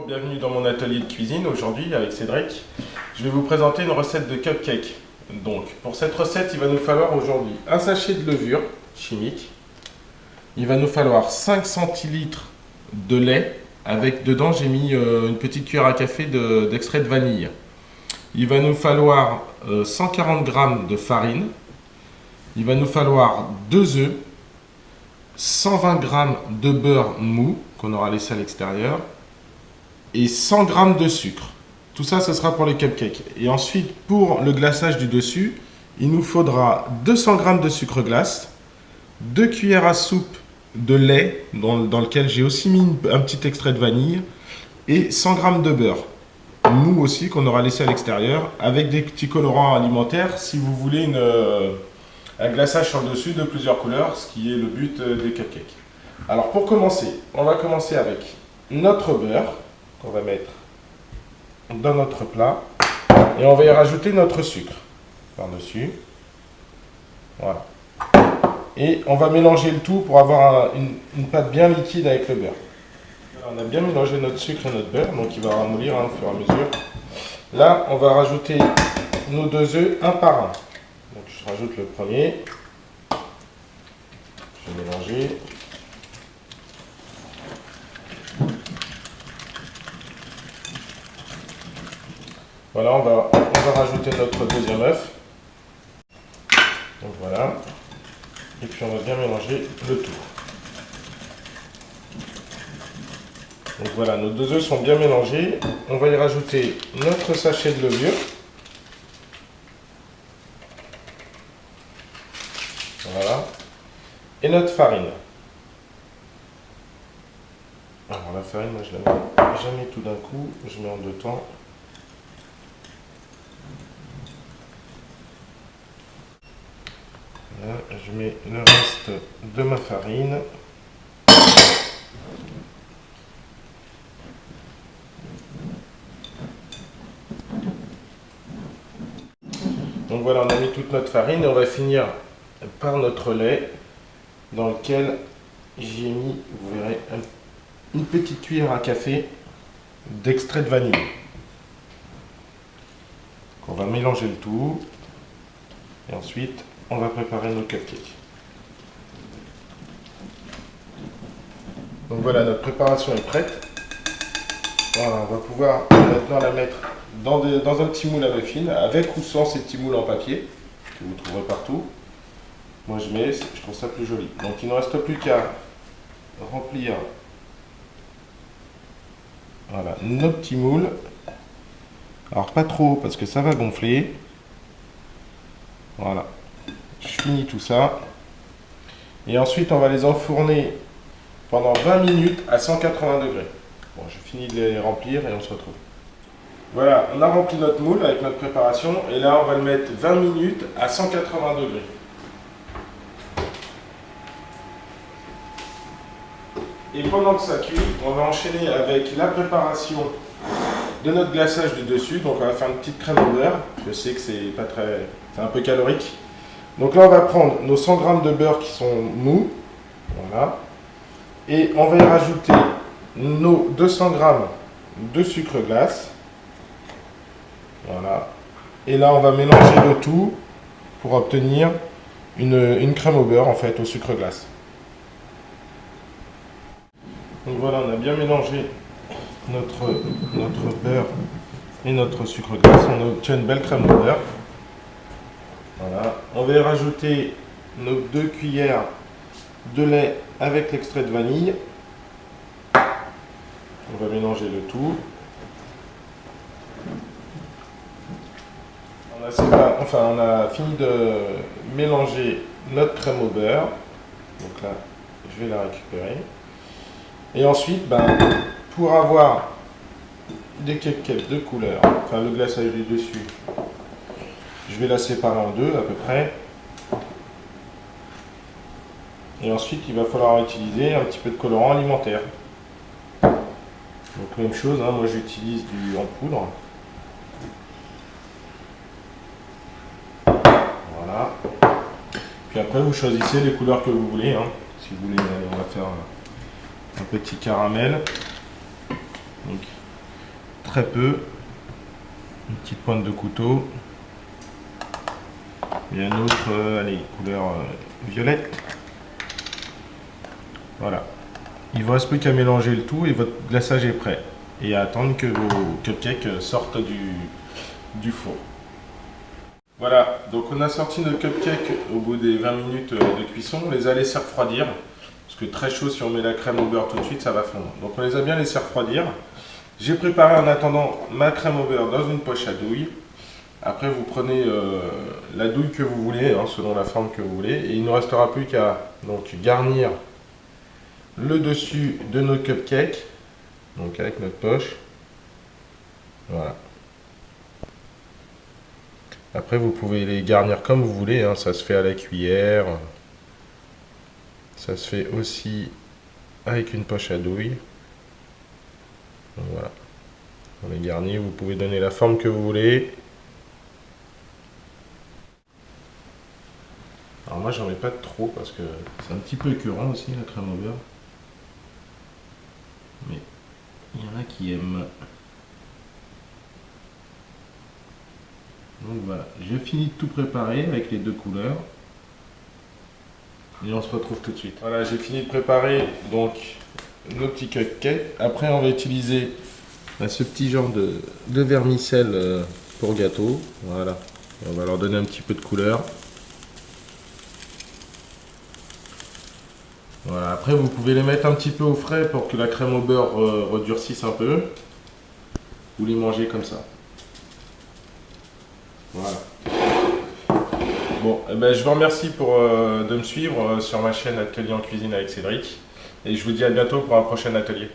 bienvenue dans mon atelier de cuisine. Aujourd'hui avec Cédric, je vais vous présenter une recette de cupcake. Donc pour cette recette, il va nous falloir aujourd'hui un sachet de levure chimique. Il va nous falloir 5 centilitres de lait avec dedans j'ai mis une petite cuillère à café d'extrait de vanille. Il va nous falloir 140 g de farine. Il va nous falloir 2 œufs, 120 g de beurre mou qu'on aura laissé à l'extérieur et 100 g de sucre. Tout ça, ce sera pour les cupcakes. Et ensuite, pour le glaçage du dessus, il nous faudra 200 g de sucre glace, 2 cuillères à soupe de lait dans lequel j'ai aussi mis un petit extrait de vanille et 100 g de beurre mou aussi qu'on aura laissé à l'extérieur avec des petits colorants alimentaires si vous voulez un glaçage sur le dessus de plusieurs couleurs, ce qui est le but des cupcakes. Alors pour commencer, on va commencer avec notre beurre qu'on va mettre dans notre plat et on va y rajouter notre sucre par-dessus. Voilà. Et on va mélanger le tout pour avoir une pâte bien liquide avec le beurre. Alors, on a bien mélangé notre sucre et notre beurre, donc il va ramollir au fur et à mesure. Là, on va rajouter nos 2 œufs un par un. Donc je rajoute le premier. Je vais mélanger. Voilà, on va rajouter notre deuxième œuf. Donc voilà. Et puis on va bien mélanger le tout. Donc voilà, nos 2 œufs sont bien mélangés. On va y rajouter notre sachet de levure. Voilà. Et notre farine. Alors la farine, moi je la mets jamais tout d'un coup, je mets en 2 temps. Là, je mets le reste de ma farine. Donc voilà, on a mis toute notre farine et on va finir par notre lait dans lequel j'ai mis, vous verrez, une petite cuillère à café d'extrait de vanille. On va mélanger le tout et ensuite on va préparer nos cupcakes. Donc voilà, notre préparation est prête. Voilà, on va pouvoir maintenant la mettre dans un petit moule à muffins, avec ou sans ces petits moules en papier, que vous trouverez partout. Moi je mets, je trouve ça plus joli. Donc il ne reste plus qu'à remplir voilà, nos petits moules. Alors pas trop parce que ça va gonfler. Voilà. Je finis tout ça. Et ensuite on va les enfourner pendant 20 minutes à 180 degrés. Bon, je finis de les remplir et on se retrouve. Voilà, on a rempli notre moule avec notre préparation et là on va le mettre 20 minutes à 180 degrés. Et pendant que ça cuit, on va enchaîner avec la préparation de notre glaçage du dessus. Donc on va faire une petite crème au beurre. Je sais que c'est pas très, c'est un peu calorique. Donc là on va prendre nos 100 g de beurre qui sont mous. Voilà. Et on va y rajouter nos 200 g de sucre glace. Voilà. Et là, on va mélanger le tout pour obtenir une crème au beurre, en fait, au sucre glace. Donc voilà, on a bien mélangé notre beurre et notre sucre glace. On obtient une belle crème au beurre. Voilà. On va y rajouter nos 2 cuillères de lait avec l'extrait de vanille. On va mélanger le tout. On a fini de mélanger notre crème au beurre. Donc là, je vais la récupérer. Et ensuite, pour avoir des cupcakes de couleur, enfin le glaçage du dessus, je vais la séparer en 2 à peu près. Et ensuite, il va falloir utiliser un petit peu de colorant alimentaire. Donc même chose, hein, moi j'utilise du en poudre. Voilà. Puis après vous choisissez les couleurs que vous voulez. Hein. Si vous voulez, on va faire un petit caramel. Donc très peu. Une petite pointe de couteau. Il y a une autre, allez, couleur violette. Voilà. Il ne vous reste plus qu'à mélanger le tout et votre glaçage est prêt. Et à attendre que vos cupcakes sortent du four. Voilà, donc on a sorti nos cupcakes au bout des 20 minutes de cuisson. On les a laissés refroidir. Parce que très chaud, si on met la crème au beurre tout de suite, ça va fondre. Donc on les a bien laissés refroidir. J'ai préparé en attendant ma crème au beurre dans une poche à douille. Après, vous prenez la douille que vous voulez, hein, selon la forme que vous voulez. Et il ne nous restera plus qu'à donc garnir le dessus de nos cupcakes. Donc avec notre poche. Voilà. Après, vous pouvez les garnir comme vous voulez. Hein, ça se fait à la cuillère. Ça se fait aussi avec une poche à douille. Donc voilà. On les garnit. Vous pouvez donner la forme que vous voulez. Alors moi, j'en mets pas trop parce que c'est un petit peu écœurant aussi la crème au beurre. Mais il y en a qui aiment. Donc voilà, j'ai fini de tout préparer avec les deux couleurs. Et on se retrouve tout de suite. Voilà, j'ai fini de préparer donc nos petits cupcakes. Après, on va utiliser ce petit genre de vermicelle pour gâteau. Voilà, on va leur donner un petit peu de couleur. Voilà, après vous pouvez les mettre un petit peu au frais pour que la crème au beurre redurcisse un peu. Ou les manger comme ça. Voilà. Bon, eh ben, je vous remercie de me suivre sur ma chaîne Atelier en cuisine avec Cédric. Et je vous dis à bientôt pour un prochain atelier.